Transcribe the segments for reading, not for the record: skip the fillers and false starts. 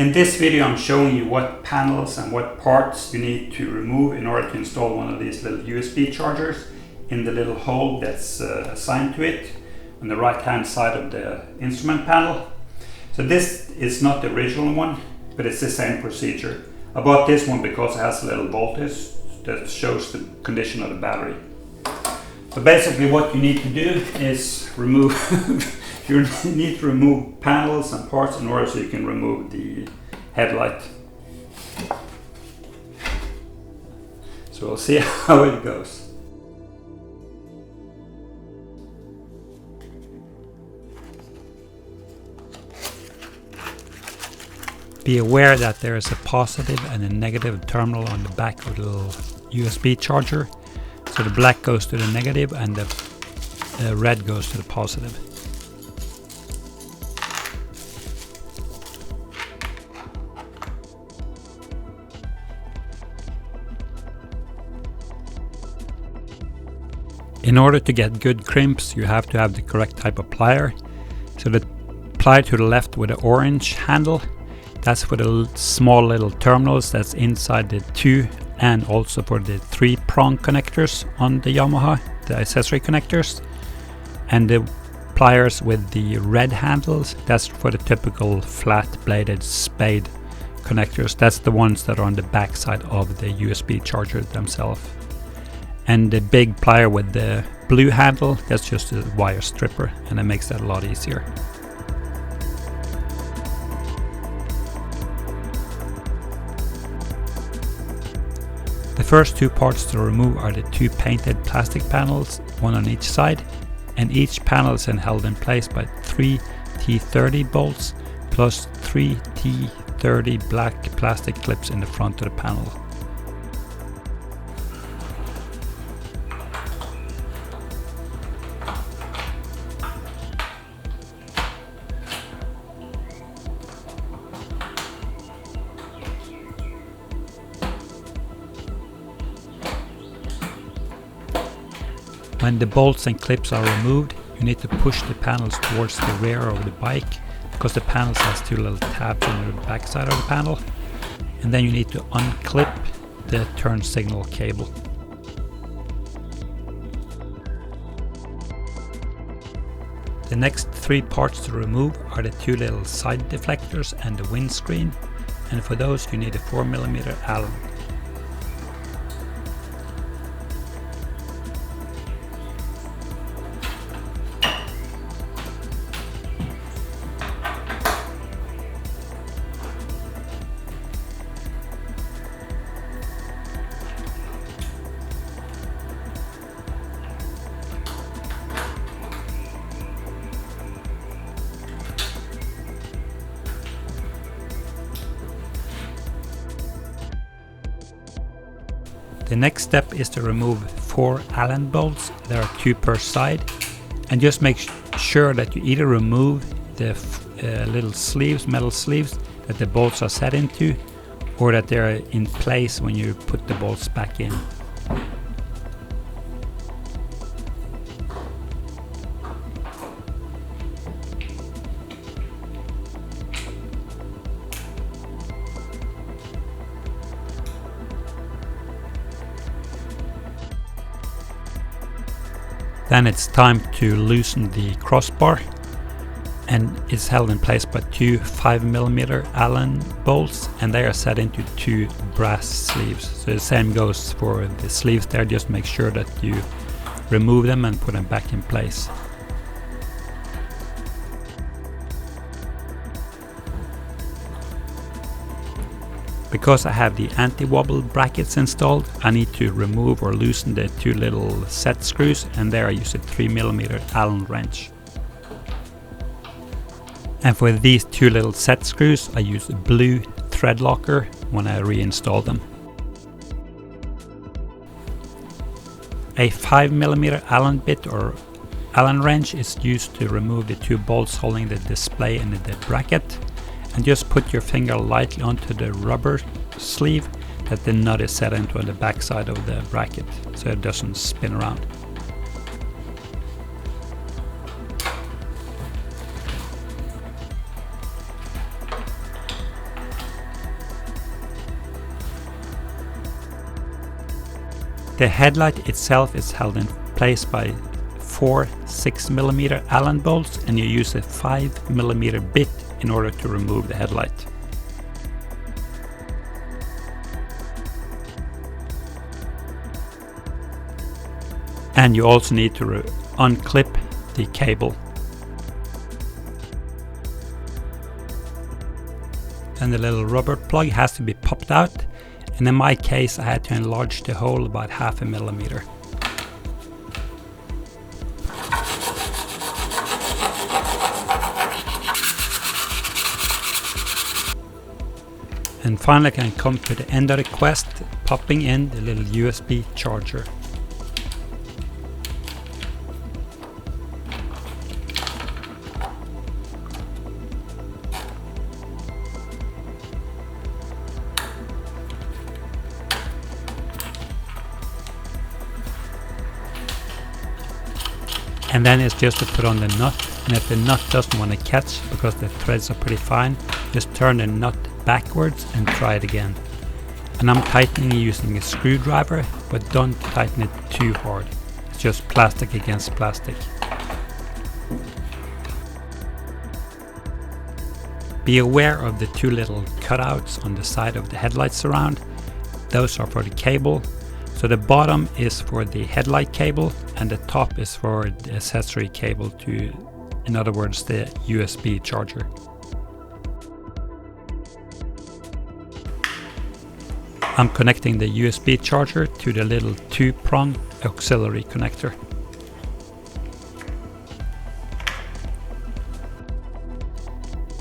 In this video I'm showing you what panels and what parts you need to remove in order to install one of these little USB chargers in the little hole that's assigned to it on the right hand side of the instrument panel. So this is not the original one, but it's the same procedure. I bought this one because it has a little voltage that shows the condition of the battery. So basically what you need to do is remove you need to remove panels and parts in order so you can remove the headlight. So we'll see how it goes. Be aware that there is a positive and a negative terminal on the back of the little USB charger. So the black goes to the negative and the red goes to the positive. In order to get good crimps, you have to have the correct type of plier. So the plier to the left with the orange handle, that's for the small little terminals that's inside the 2 and also for the 3 prong connectors on the Yamaha, the accessory connectors. And the pliers with the red handles, that's for the typical flat bladed Spade connectors. That's the ones that are on the back side of the USB charger themselves. And the big plier with the blue handle, that's just a wire stripper, and it makes that a lot easier. The first 2 parts to remove are the 2 painted plastic panels, one on each side, and each panel is then held in place by 3 T30 bolts plus 3 T30 black plastic clips in the front of the panel. When the bolts and clips are removed, you need to push the panels towards the rear of the bike because the panels has 2 little tabs on the back side of the panel. And then you need to unclip the turn signal cable. The next 3 parts to remove are the 2 little side deflectors and the windscreen, and for those you need a 4mm Allen. The next step is to remove 4 Allen bolts. There are 2 per side, and just make sure that you either remove the little sleeves, metal sleeves that the bolts are set into, or that they're in place when you put the bolts back in. Then it's time to loosen the crossbar, and it's held in place by 2 5mm Allen bolts, and they are set into 2 brass sleeves. So the same goes for the sleeves there, just make sure that you remove them and put them back in place. Because I have the anti-wobble brackets installed, I need to remove or loosen the 2 little set screws, and there I use a 3mm Allen wrench. And for these 2 little set screws I use a blue thread locker when I reinstall them. A 5mm Allen bit or Allen wrench is used to remove the 2 bolts holding the display and the bracket. And just put your finger lightly onto the rubber sleeve that the nut is set into on the back side of the bracket so it doesn't spin around. The headlight itself is held in place by 4 6mm Allen bolts, and you use a 5mm bit in order to remove the headlight. And you also need to unclip the cable. And the little rubber plug has to be popped out, and in my case I had to enlarge the hole about 0.5 millimeter. And finally I can come to the end of the quest, popping in the little USB charger. And then it's just to put on the nut, and if the nut doesn't want to catch because the threads are pretty fine, just turn the nut backwards and try it again. And I'm tightening using a screwdriver, but don't tighten it too hard. It's just plastic against plastic. Be aware of the two little cutouts on the side of the headlight surround. Those are for the cable. So the bottom is for the headlight cable and the top is for the accessory cable to, in other words, the USB charger. I'm connecting the USB charger to the little 2-prong auxiliary connector.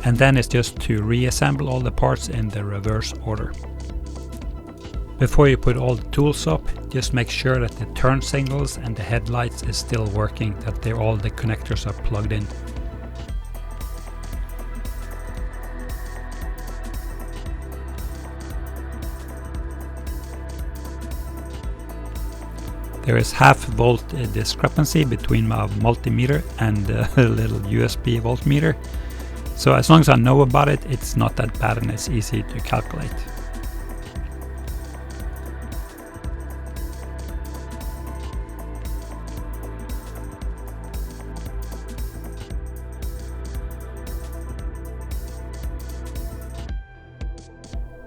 And then it's just to reassemble all the parts in the reverse order. Before you put all the tools up, just make sure that the turn signals and the headlights is still working, that all the connectors are plugged in. There is 0.5 volt discrepancy between my multimeter and the little USB voltmeter. So as long as I know about it, it's not that bad and it's easy to calculate.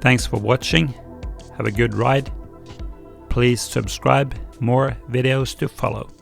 Thanks for watching. Have a good ride. Please subscribe. More videos to follow.